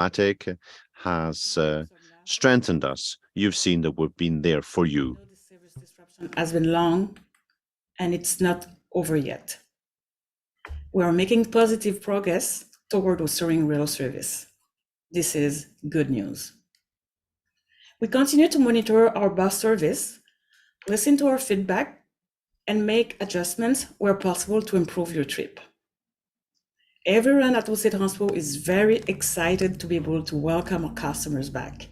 pragmatic, has strengthened us. You've seen that we've been there for you. The service disruption has been long and it's not over yet. We are making positive progress toward restoring rail service. This is good news. We continue to monitor our bus service, listen to our feedback, and make adjustments where possible to improve your trip. Everyone at OC Transpo is very excited to be able to welcome our customers back.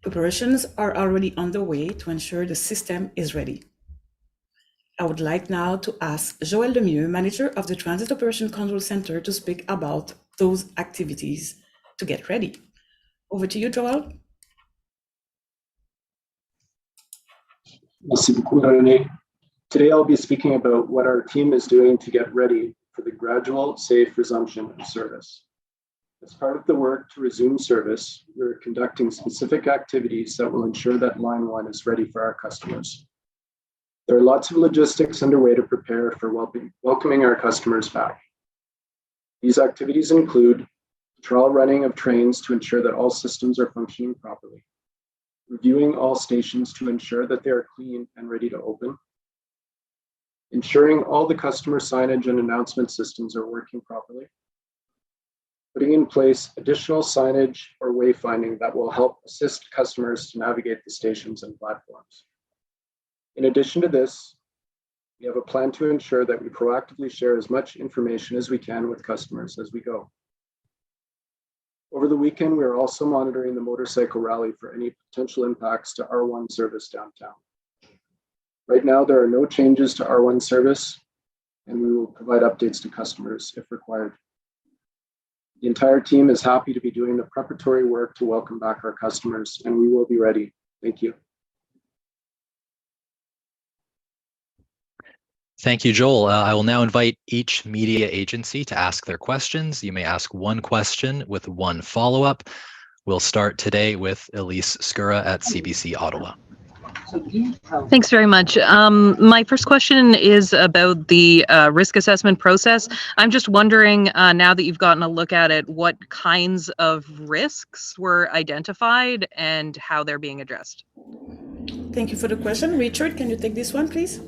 Preparations are already underway to ensure the system is ready. I would like now to ask Joël Lemieux, Manager of the Transit Operation Control Center, to speak about those activities to get ready. Over to you, Joël. Merci beaucoup, René. Today I'll be speaking about what our team is doing to get ready for the gradual, safe resumption of service. As part of the work to resume service, we're conducting specific activities that will ensure that Line 1 is ready for our customers. There are lots of logistics underway to prepare for welcoming our customers back. These activities include trial running of trains to ensure that all systems are functioning properly, reviewing all stations to ensure that they are clean and ready to open, ensuring all the customer signage and announcement systems are working properly, putting in place additional signage or wayfinding that will help assist customers to navigate the stations and platforms. In addition to this, we have a plan to ensure that we proactively share as much information as we can with customers as we go. Over the weekend, we are also monitoring the motorcycle rally for any potential impacts to R1 service downtown. Right now, there are no changes to R1 service, and we will provide updates to customers if required. The entire team is happy to be doing the preparatory work to welcome back our customers, and we will be ready. Thank you. Thank you, Joel. I will now invite each media agency to ask their questions. You may ask one question with one follow-up. We'll start today with Elise Skura at CBC Ottawa. Thanks very much. My first question is about the risk assessment process. I'm just wondering, now that you've gotten a look at it, what kinds of risks were identified and how they're being addressed? Thank you for the question. Richard, can you take this one, please?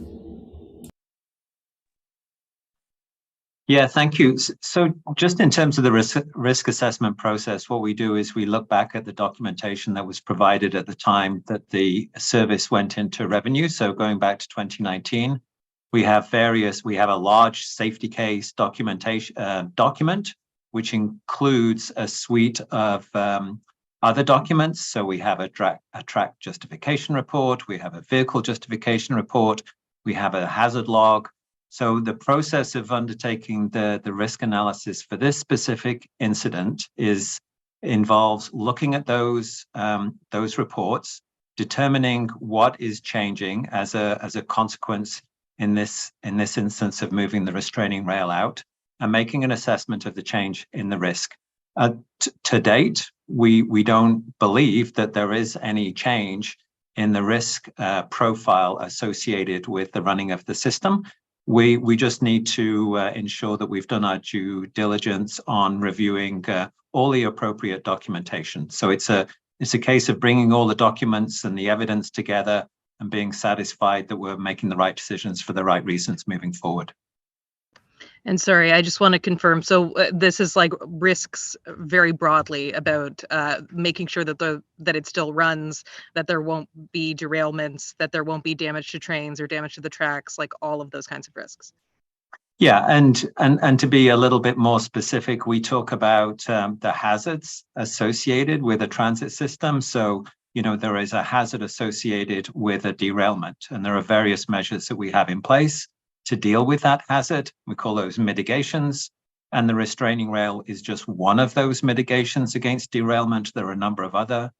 Yeah, thank you. So just in terms of the risk assessment process, what we do is we look back at the documentation that was provided at the time that the service went into revenue. So going back to 2019, we have a large safety case document, which includes a suite of other documents. So we have a track justification report, we have a vehicle justification report, we have a hazard log. So the process of undertaking the risk analysis for this specific incident involves looking at those reports, determining what is changing as a consequence in this instance of moving the restraining rail out, and making an assessment of the change in the risk. To date, we don't believe that there is any change in the risk profile associated with the running of the system. We just need to ensure that we've done our due diligence on reviewing all the appropriate documentation. So it's a case of bringing all the documents and the evidence together and being satisfied that we're making the right decisions for the right reasons moving forward. And sorry, I just want to confirm. So this is like risks very broadly about making sure that it still runs, that there won't be derailments, that there won't be damage to trains or damage to the tracks, like all of those kinds of risks. Yeah, and to be a little bit more specific, we talk about the hazards associated with a transit system. So, there is a hazard associated with a derailment, and there are various measures that we have in place to deal with that hazard. We call those mitigations, and the restraining rail is just one of those mitigations against derailment. There are a number of other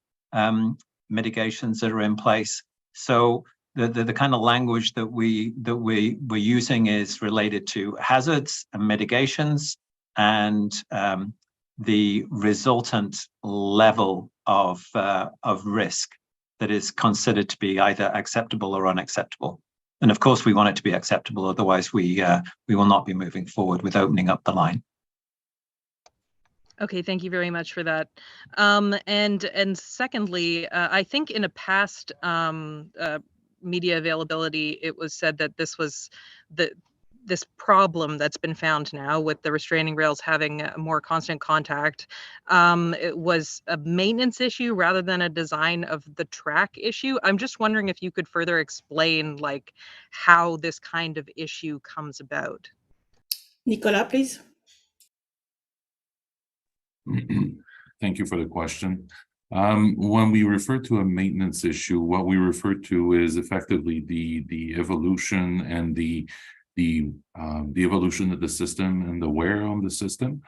mitigations that are in place. So the kind of language that we're using is related to hazards and mitigations, and the resultant level of risk that is considered to be either acceptable or unacceptable. And of course, we want it to be acceptable. Otherwise, we will not be moving forward with opening up the line. Okay, thank you very much for that. And secondly, I think in a past media availability, it was said that this was this problem that's been found now with the restraining rails having more constant contact. It was a maintenance issue rather than a design of the track issue. I'm just wondering if you could further explain like how this kind of issue comes about. Nicolas, please. Thank you for the question. When we refer to a maintenance issue, what we refer to is effectively the evolution and the evolution of the system and the wear on the system.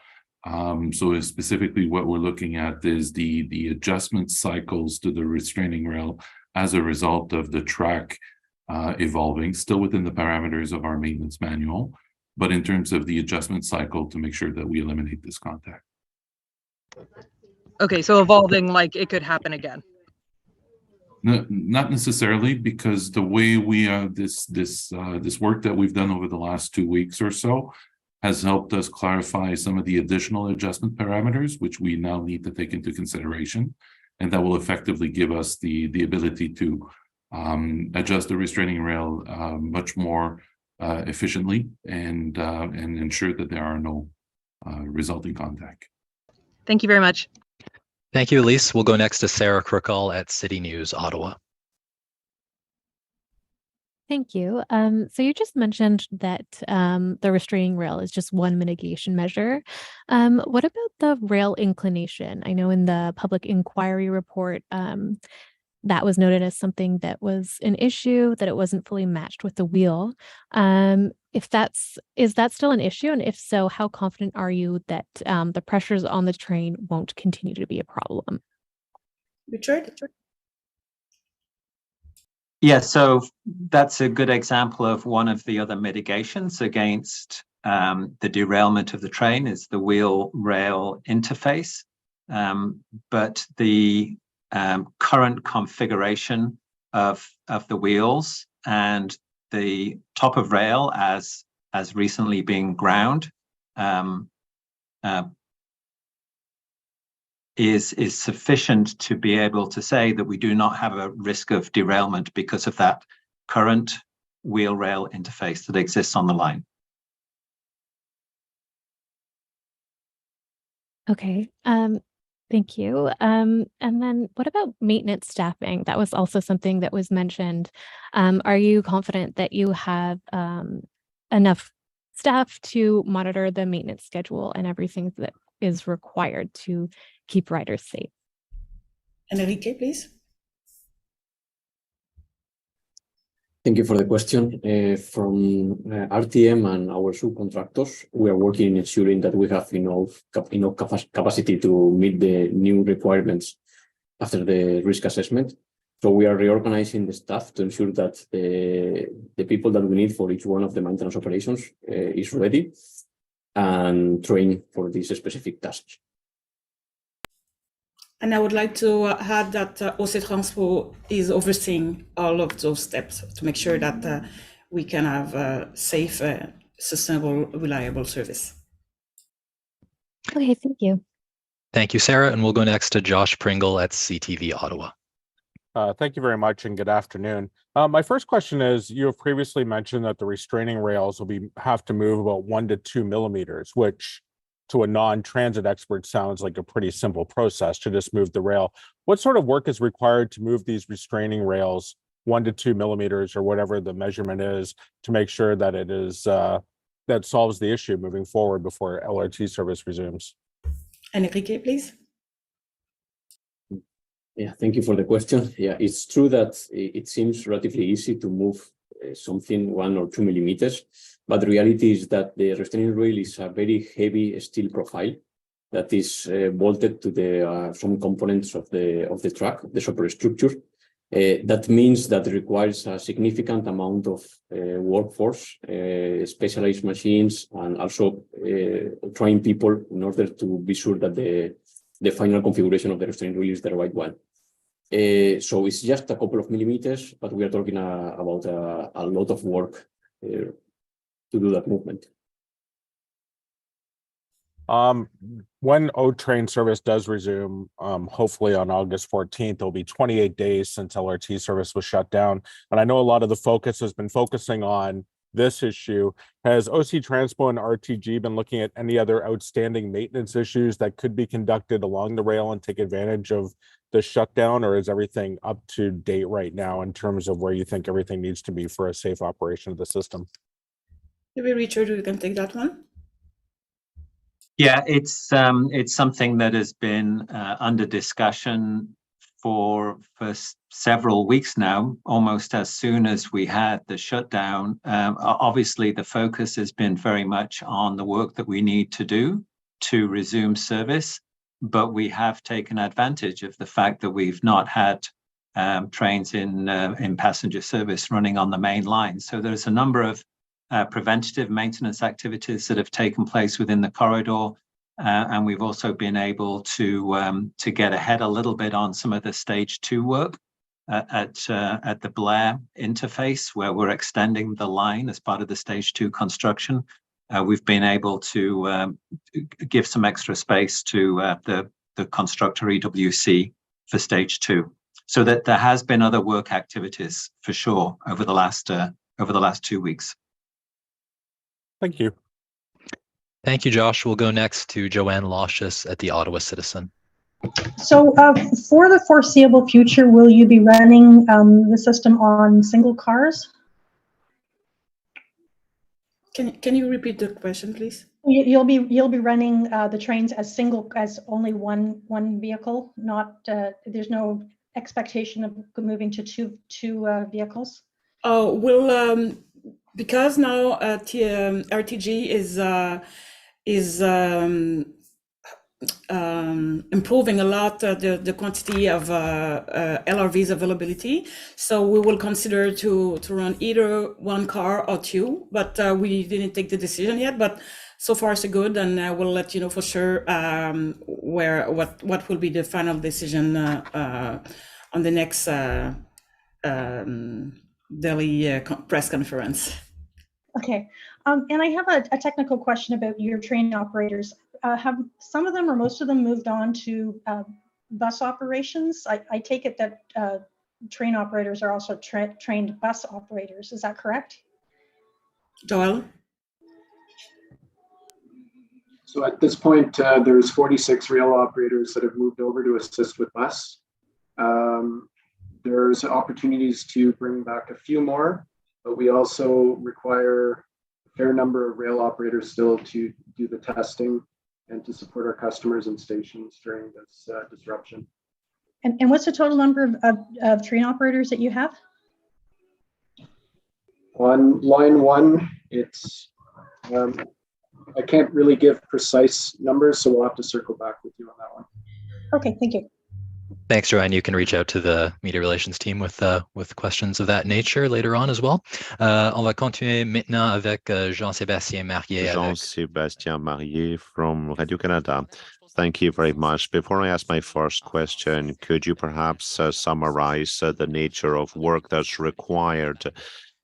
So specifically what we're looking at is the adjustment cycles to the restraining rail as a result of the track evolving, still within the parameters of our maintenance manual, but in terms of the adjustment cycle to make sure that we eliminate this contact. Okay, so evolving, like it could happen again. No, not necessarily, because the way we this work that we've done over the last 2 weeks or so has helped us clarify some of the additional adjustment parameters, which we now need to take into consideration, and that will effectively give us the ability to adjust the restraining rail much more efficiently and ensure that there are no resulting contact. Thank you very much. Thank you, Elise. We'll go next to Sarah Crookall at City News, Ottawa. Thank you. So you just mentioned that the restraining rail is just one mitigation measure. What about the rail inclination? I know in the public inquiry report, that was noted as something that was an issue, that it wasn't fully matched with the wheel. Is that still an issue? And if so, how confident are you that the pressures on the train won't continue to be a problem? Richard? Yeah, so that's a good example of one of the other mitigations against the derailment of the train is the wheel-rail interface. But the current configuration of the wheels and the top of rail as recently being ground is sufficient to be able to say that we do not have a risk of derailment because of that current wheel rail interface that exists on the line. Okay. Thank you. And then what about maintenance staffing? That was also something that was mentioned. Are you confident that you have enough staff to monitor the maintenance schedule and everything that is required to keep riders safe? Enrique, please. Thank you for the question. From RTM and our subcontractors, we are working in ensuring that we have enough capacity to meet the new requirements after the risk assessment. So we are reorganizing the staff to ensure that the people that we need for each one of the maintenance operations is ready and trained for these specific tasks. And I would like to add that OC Transpo is overseeing all of those steps to make sure that we can have a safe, sustainable, reliable service. Okay, thank you. Thank you, Sarah. And we'll go next to Josh Pringle at CTV Ottawa. Thank you very much and good afternoon. My first question is, you have previously mentioned that the restraining rails will have to move about 1 to 2 millimeters, which to a non-transit expert sounds like a pretty simple process to just move the rail. What sort of work is required to move these restraining rails 1 to 2 millimeters or whatever the measurement is to make sure that it is that solves the issue moving forward before LRT service resumes? Enrique, please. Yeah, thank you for the question. Yeah, it's true that it seems relatively easy to move something 1 or 2 millimeters, but the reality is that the restraining rail is a very heavy steel profile that is bolted to the some components of the track, the superstructure. That means that it requires a significant amount of workforce, specialized machines, and also trained people in order to be sure that the final configuration of the restraining rail is the right one. So it's just a couple of millimeters, but we are talking about a lot of work to do that movement. When O train service does resume, hopefully on August 14th, it'll be 28 days since LRT service was shut down. And I know a lot of the focus has been focusing on this issue. Has OC Transpo and RTG been looking at any other outstanding maintenance issues that could be conducted along the rail and take advantage of the shutdown, or is everything up to date right now in terms of where you think everything needs to be for a safe operation of the system? Maybe Richard, you can take that one. Yeah, it's something that has been under discussion for several weeks now, almost as soon as we had the shutdown. Obviously, the focus has been very much on the work that we need to do to resume service, but we have taken advantage of the fact that we've not had trains in passenger service running on the main line. So there's a number of preventative maintenance activities that have taken place within the corridor. And we've also been able to get ahead a little bit on some of the stage 2 work at the Blair interface, where we're extending the line as part of the stage 2 construction. We've been able to give some extra space to the constructor EWC for stage 2. So that there has been other work activities for sure over the last 2 weeks. Thank you. Thank you, Josh. We'll go next to Joanne Locious at the Ottawa Citizen. So for the foreseeable future, will you be running the system on single cars? Can you repeat the question, please? You'll be running the trains as only one vehicle, not there's no expectation of moving to two vehicles? Oh, we'll because now RTG is improving a lot the quantity of LRV's availability. So we will consider to run either one car or two, but we didn't take the decision yet. But so far so good, and I will let you know for sure what will be the final decision on the next daily press conference. Okay, and I have a technical question about your train operators. Have some of them or most of them moved on to bus operations? I take it that train operators are also trained bus operators. Is that correct? Joel? So at this point, there's 46 rail operators that have moved over to assist with bus. There's opportunities to bring back a few more, but we also require a fair number of rail operators still to do the testing and to support our customers and stations during this disruption. And what's the total number of train operators that you have? On line 1, it's I can't really give precise numbers, so we'll have to circle back with you on that one. Okay, thank you. Thanks, Joanne. You can reach out to the media relations team with questions of that nature later on as well. On va continuer maintenant avec Jean-Sébastien Marier. Jean-Sébastien Marier from Radio-Canada. Thank you very much. Before I ask my first question, could you perhaps summarize the nature of work that's required?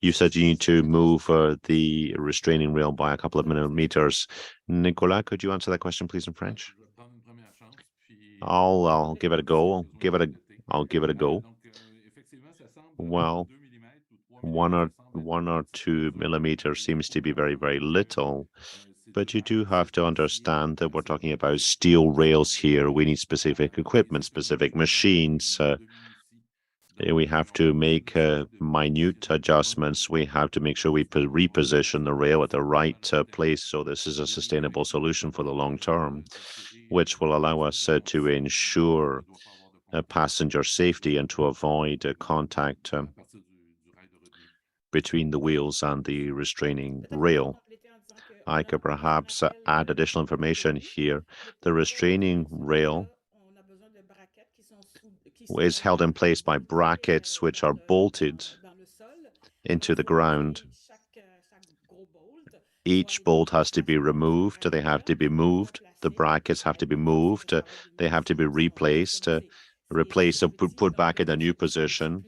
You said you need to move the restraining rail by a couple of millimeters. Nicolas, could you answer that question, please, in French? I'll give it a go. I'll give it a go. Well, 1 or 2 millimeters seems to be very, very little, but you do have to understand that we're talking about steel rails here. We need specific equipment, specific machines. We have to make minute adjustments. We have to make sure we reposition the rail at the right place. So this is a sustainable solution for the long term, which will allow us to ensure passenger safety and to avoid contact between the wheels and the restraining rail. I could perhaps add additional information here. The restraining rail is held in place by brackets which are bolted into the ground. Each bolt has to be removed. They have to be moved. The brackets have to be moved. They have to be replaced, put back in a new position.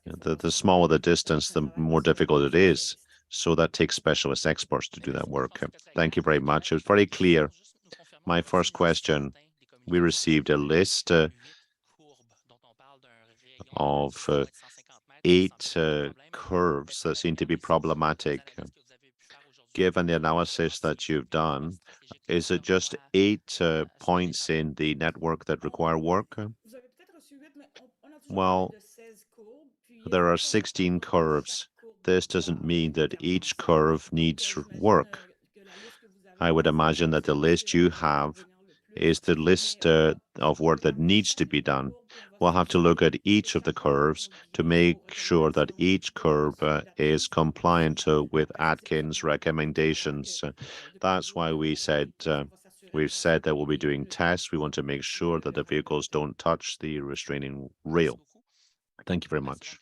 The smaller the distance, the more difficult it is. So that takes specialist experts to do that work. Thank you very much. It was very clear. My first question, we received a list of 8 curves that seem to be problematic. Given the analysis that you've done, is it just 8 points in the network that require work? Well, there are 16 curves. This doesn't mean that each curve needs work. I would imagine that the list you have is the list of work that needs to be done. We'll have to look at each of the curves to make sure that each curve is compliant with Atkins recommendations. That's why we've said that we'll be doing tests. We want to make sure that the vehicles don't touch the restraining rail. Thank you very much.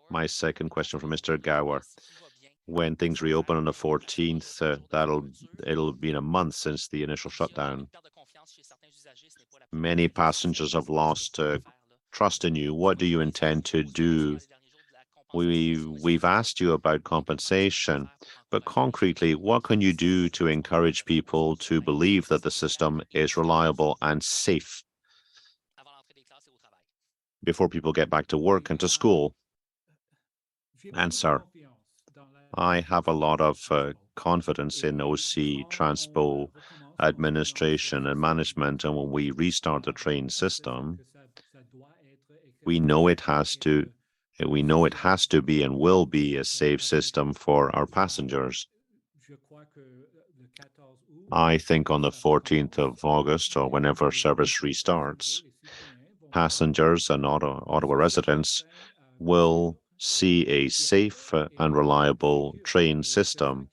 My second question from Mr. Gower. When things reopen on the 14th, it'll be a month since the initial shutdown. Many passengers have lost trust in you. What do you intend to do? We've asked you about compensation, but concretely, what can you do to encourage people to believe that the system is reliable and safe before people get back to work and to school? Answer. I have a lot of confidence in OC, Transpo, administration and management, and when we restart the train system, we know it has to be and will be a safe system for our passengers. I think on the 14th of August or whenever service restarts, passengers and Ottawa residents will see a safe and reliable train system.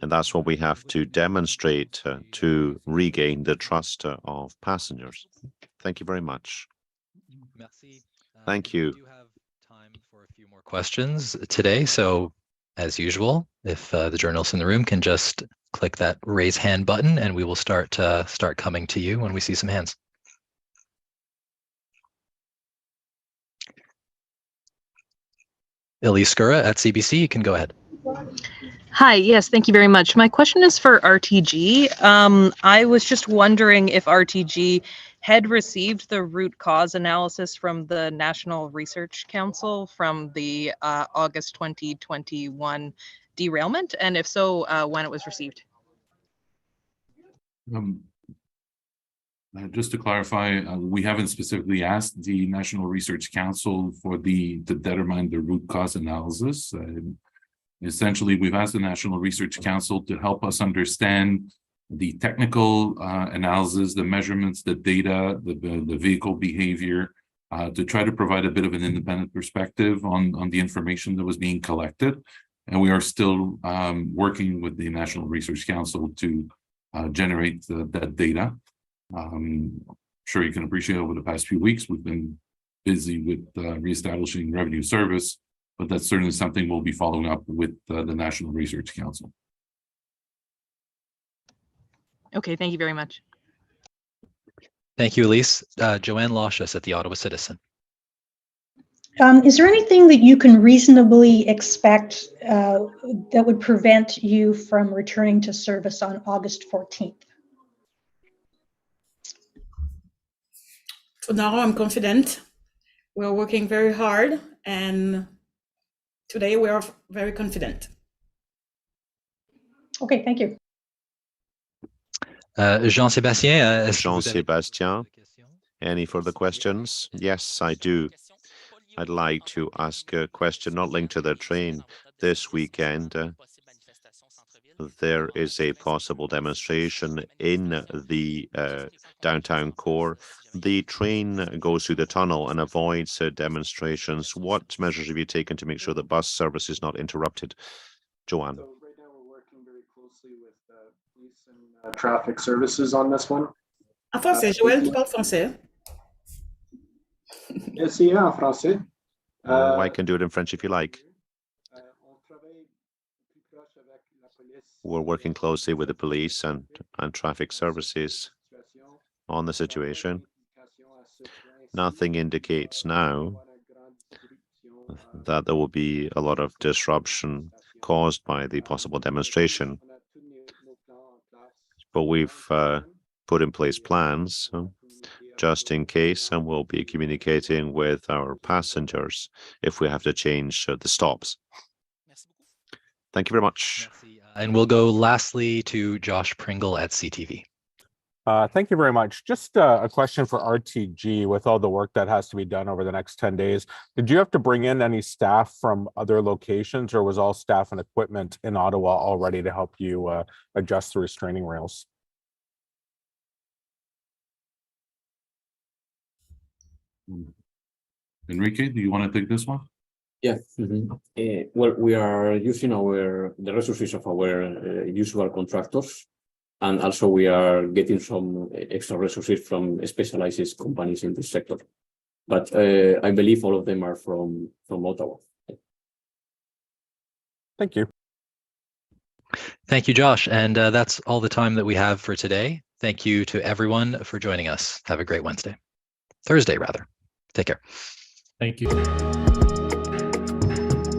And that's what we have to demonstrate to regain the trust of passengers. Thank you very much. Merci. Thank you. We do have time for a few more questions today. So as usual, if the journalists in the room can just click that raise hand button and we will start coming to you when we see some hands. Elise Skura at CBC, you can go ahead. Hi, yes, thank you very much. My question is for RTG. I was just wondering if RTG had received the root cause analysis from the National Research Council from the August 2021 derailment, and if so, when it was received. Just to clarify, we haven't specifically asked the National Research Council to determine the root cause analysis. Essentially, we've asked the National Research Council to help us understand the technical analysis, the measurements, the data, the vehicle behavior, to try to provide a bit of an independent perspective on the information that was being collected. And we are still working with the National Research Council to generate that data. I'm sure you can appreciate over the past few weeks, we've been busy with reestablishing revenue service, but that's certainly something we'll be following up with the National Research Council. Okay, thank you very much. Thank you, Elise. Joanne Lashus at the Ottawa Citizen. Is there anything that you can reasonably expect that would prevent you from returning to service on August 14th? For now, I'm confident. We're working very hard, and today we are very confident. Okay, thank you. Jean-Sébastien. Jean-Sébastien, any further questions? Yes, I do. I'd like to ask a question not linked to the train. This weekend, there is a possible demonstration in the downtown core. The train goes through the tunnel and avoids demonstrations. What measures have you taken to make sure that bus service is not interrupted? Joanne. So right now we're working very closely with police and traffic services on this one. En français, Joël, tu parles français? Essayez en français. I can do it in French if you like. We're working closely with the police and traffic services on the situation. Nothing indicates now that there will be a lot of disruption caused by the possible demonstration. but we've put in place plans just in case, and we'll be communicating with our passengers if we have to change the stops. Thank you very much. And we'll go lastly to Josh Pringle at CTV. Thank you very much. Just a question for RTG with all the work that has to be done over the next 10 days. Did you have to bring in any staff from other locations, or was all staff and equipment in Ottawa all ready to help you adjust the restraining rails? Enrique, do you want to take this one? Yeah. Well, we are using the resources of our usual contractors, and also we are getting some extra resources from specialized companies in this sector. But I believe all of them are from Ottawa. Thank you. Thank you, Josh. And that's all the time that we have for today. Thank you to everyone for joining us. Have a great Thursday rather. Take care. Thank you.